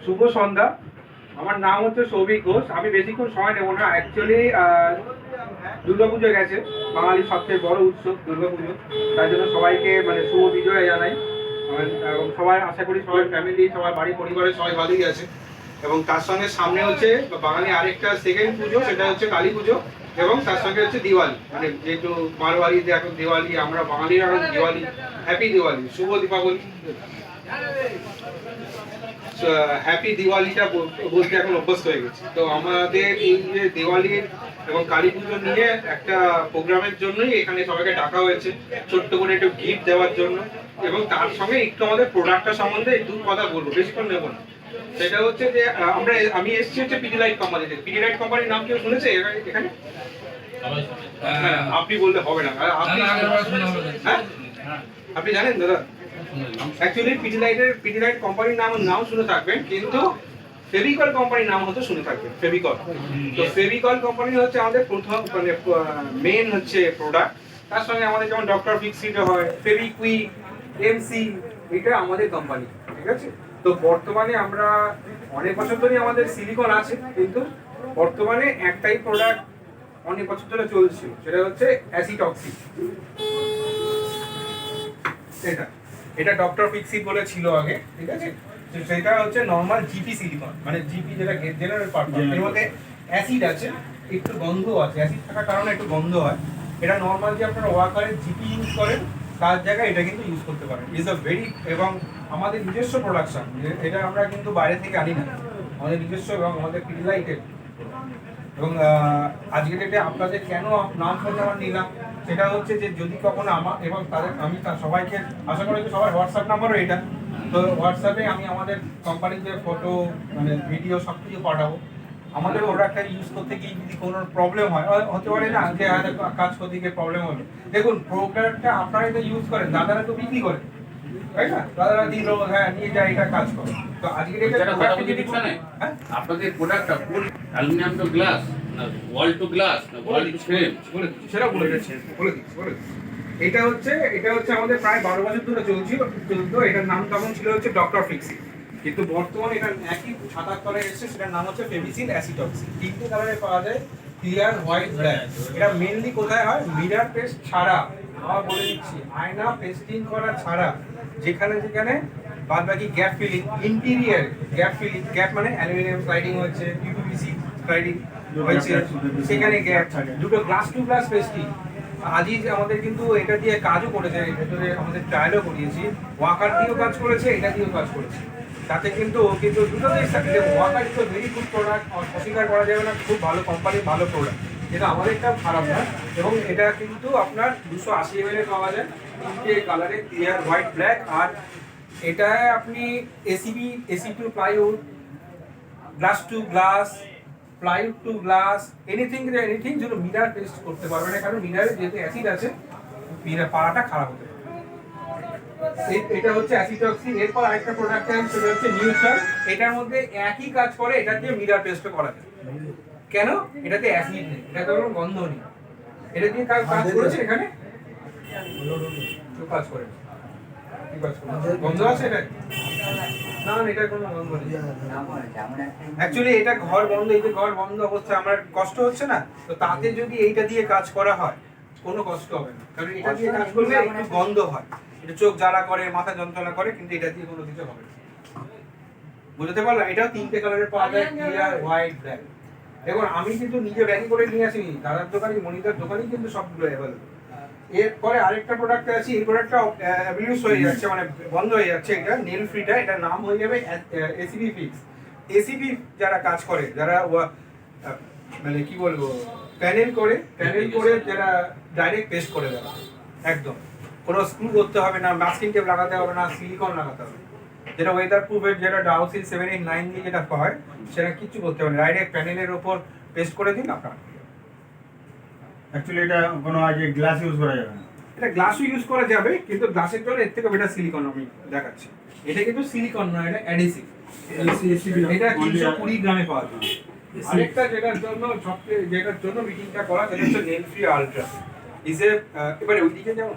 শুভ সন্ধ্যা। আমার নাম হচ্ছে সৌভিক ঘোষ। আমি বেশিক্ষণ সময় নেব না। অ্যাকচুয়ালি দুর্গাপুজো গেছে, বাঙালির সবচেয়ে বড় উৎসব দুর্গাপুজো। তাই জন্য সবাইকে শুভ বিজয় জানাই। এবং সবাই আশা করি সবাই ফ্যামিলি, সবার বাড়ি পরিবারের সবাই ভালোই আছে। এবং তার সঙ্গে সামনে হচ্ছে বাঙালি আরেকটা সেকেন্ড পুজো, সেটা হচ্ছে কালী পুজো। এবং তার সঙ্গে হচ্ছে দিওয়ালি, যেহেতু মারওয়ারিতে এখন দিওয়ালি, আমরা বাঙালিরা এখন দিওয়ালি, হ্যাপি দিওয়ালি, শুভ দীপাবলি, হ্যাপি দিওয়ালিটা বলতে এখন অভ্যস্ত হয়ে গেছে। তো আমাদের এই যে দিওয়ালির এবং কালী পুজো নিয়ে একটা প্রোগ্রামের জন্যই এখানে সবাইকে ডাকা হয়েছে, ছোট্ট করে একটু গিফট দেওয়ার জন্য। এবং তার সঙ্গে একটু আমাদের প্রোডাক্টটা সম্বন্ধে একটু কথা বলবো, বেশিক্ষণ নেবো না। সেটা হচ্ছে যে আমি এসেছি হচ্ছে পিডিলাইট কোম্পানিতে। পিডিলাইট কোম্পানির নাম কেউ শুনেছে এখানে? আপনি বললে হবে না, আপনি জানেন দাদা? অ্যাকচুয়ালি পিডিলাইট কোম্পানির নাম শুনে থাকবেন, কিন্তু ফেভিকল কোম্পানির নাম হয়তো শুনে থাকবেন, ফেভিকল। তো ফেভিকল কোম্পানি হচ্ছে আমাদের প্রথম মেন হচ্ছে প্রোডাক্ট। তার সঙ্গে আমাদের যেমন ডক্টর ফিক্সিড হয়, ফেভিকুইক, এমসি, এটা আমাদের কোম্পানি, ঠিক আছে? তো বর্তমানে আমরা অনেক বছর ধরে আমাদের সিলিকন আছে, কিন্তু বর্তমানে একটাই প্রোডাক্ট অনেক বছর ধরে চলছে, সেটা হচ্ছে অ্যাসিটক্সি। এটা ডক্টর ফিক্সিড বলে ছিল আগে, ঠিক আছে? সেটা হচ্ছে নরমাল জিপি সিলিকন, জিপি যেটা জেনারেল পারপাস। এর মধ্যে অ্যাসিড আছে, একটু গন্ধ আছে, অ্যাসিড থাকার কারণে একটু গন্ধ হয়। এটা নরমাল যে আপনারা ওয়াকারে জিপি ইউজ করেন তার জায়গায় এটা কিন্তু ইউজ করতে পারেন। ইজ আ ভেরি, এবং আমাদের নিজস্ব প্রোডাকশন, এটা আমরা কিন্তু বাইরে থেকে আনি না, আমাদের নিজস্ব এবং আমাদের পিডিলাইটের। এবং আজকের ডেটে আপনাদের কেন নাম ফোন নাম্বার নিলাম, সেটা হচ্ছে যে যদি কখনো আমার এবং তাদের আমি সবাইকে আশা করি সবার হোয়াটসঅ্যাপ নাম্বারও এটা, তো হোয়াটসঅ্যাপে আমি আমাদের কোম্পানির যে ফটো ভিডিও সব কিছু পাঠাবো। আমাদের প্রোডাক্টটা ইউজ করতে গিয়ে যদি কোনো প্রবলেম হয়, হতে পারে না যে কাজ করতে গিয়ে প্রবলেম হবে। দেখুন, প্রোডাক্টটা আপনারা তো ইউজ করেন, দাদারা তো বিক্রি করে, তাই না? দাদারা দিল, হ্যাঁ নিয়ে যায়, এটা কাজ করে। তো আজকে আপনাদের প্রোডাক্টটা ফুল অ্যালুমিনিয়াম টু গ্লাস, না ওয়াল টু গ্লাস, না ওয়াল টু ফ্রেম, সেটা বলে দিচ্ছি। এটা হচ্ছে আমাদের প্রায় 12 বছর ধরে চলছিল। এটার নাম তখন ছিল হচ্ছে ডক্টর ফিক্সি, কিন্তু বর্তমানে এটা একই ছাতার তলে এসেছে, সেটার নাম হচ্ছে ফেভিসিল অ্যাসিটক্সি। তিনটে কালারে পাওয়া যায়, ক্লিয়ার, হোয়াইট, ব্ল্যাক। এটা মেনলি কোথায় হয়? মিরার পেস্ট ছাড়া, আবার বলে দিচ্ছি, আয়না পেস্টিং করা ছাড়া, যেখানে বাদ বাকি gap filling, interior gap filling, gap মানে অ্যালুমিনিয়াম স্লাইডিং হচ্ছে, ইউপিভিসি স্লাইডিং হয়েছে, সেখানে গ্যাপ থাকে। দুটো গ্লাস টু গ্লাস পেস্টিং আজিজ আমাদের কিন্তু এটা দিয়ে কাজও করেছে, ভেতরে আমাদের ট্রায়ালও করিয়েছি, ওয়াকার দিয়েও কাজ করেছে, এটা দিয়েও কাজ করেছে। তাতে কিন্তু দুটোতেই সাথে Walker is very good product, অস্বীকার করা যাবে না, খুব ভালো কোম্পানির ভালো প্রোডাক্ট, এটা আমাদেরটা খারাপ না। এবং এটা কিন্তু আপনার 280 ml পাওয়া যায়, তিনটে কালারে, ক্লিয়ার, হোয়াইট, ব্ল্যাক। আর এটা আপনি AC to plywood, glass to glass, plywood to glass, anything যেন মিরার টেস্ট করতে পারবে না, কারণ মিরারে যেহেতু অ্যাসিড আছে, মিরার পাড়াটা খারাপ হতে পারে। এটা হচ্ছে অ্যাসিটক্সি। এরপর আরেকটা প্রোডাক্ট আছে, সেটা হচ্ছে নিউট্রাল। এটার মধ্যে একই কাজ করে, এটা দিয়ে মিরার টেস্ট করা যায়। কেন? এটাতে অ্যাসিড নেই, এটাতে কোনো গন্ধ নেই। এটা দিয়ে কাজ করেছে এখানে, কাজ করে গন্ধ আছে এটা? না, এটা কোনো গন্ধ নেই। অ্যাকচুয়ালি এটা ঘর বন্ধ, এই যে ঘর বন্ধ অবস্থায় আমার কষ্ট হচ্ছে না, তো তাতে যদি এইটা দিয়ে কাজ করা হয় কোনো কষ্ট হবে না, কারণ এটা দিয়ে কাজ করলে একটু গন্ধ হয়, এটা চোখ জ্বালা করে, মাথা যন্ত্রণা করে, কিন্তু এটা দিয়ে কোনো কিছু হবে না। বুঝতে পারলাম? এটাও তিনটে কালারের পাওয়া যায়, ক্লিয়ার, হোয়াইট, ব্ল্যাক। দেখুন, আমি কিন্তু নিজে ব্যাগি করে নিয়ে আসিনি, দাদার দোকানে, মনিদার দোকানেই কিন্তু সবগুলো অ্যাভেলেবল। এরপরে আরেকটা প্রোডাক্ট আছে, এই প্রোডাক্টটা অ্যাবিউজ হয়ে যাচ্ছে, বন্ধ হয়ে যাচ্ছে, এটা নেল ফ্রিটা, এটার নাম হয়ে যাবে এসিবি ফিক্স। এসিবি যারা কাজ করে, যারা কি বলবো, প্যানেল করে যারা ডাইরেক্ট পেস্ট করে দেওয়া, একদম কোনো স্ক্রু করতে হবে না, মাস্কিং টেপ লাগাতে হবে না, সিলিকন লাগাতে হবে, যেটা ওয়েদার প্রুফের, যেটা ডাউসিল 7, 8, 9 দিয়ে যেটা হয়, সেটা কিচ্ছু করতে হবে না, ডাইরেক্ট প্যানেলের ওপর পেস্ট করে দিন আপনার। অ্যাকচুয়ালি এটা কোনো আগে গ্লাস ইউজ করা যাবে না। এটা গ্লাসও ইউজ করা যাবে, কিন্তু গ্লাসের জন্য এর থেকে বেটার সিলিকন আমি দেখাচ্ছি। এটা কিন্তু সিলিকন নয়, এটা অ্যাডিসিভ। এটা 320 গ্রামে পাওয়া যায়। আরেকটা যেটার জন্য মিটিংটা করা, সেটা হচ্ছে নেল ফ্রি আলট্রা। এবারে ওইদিকে যাও।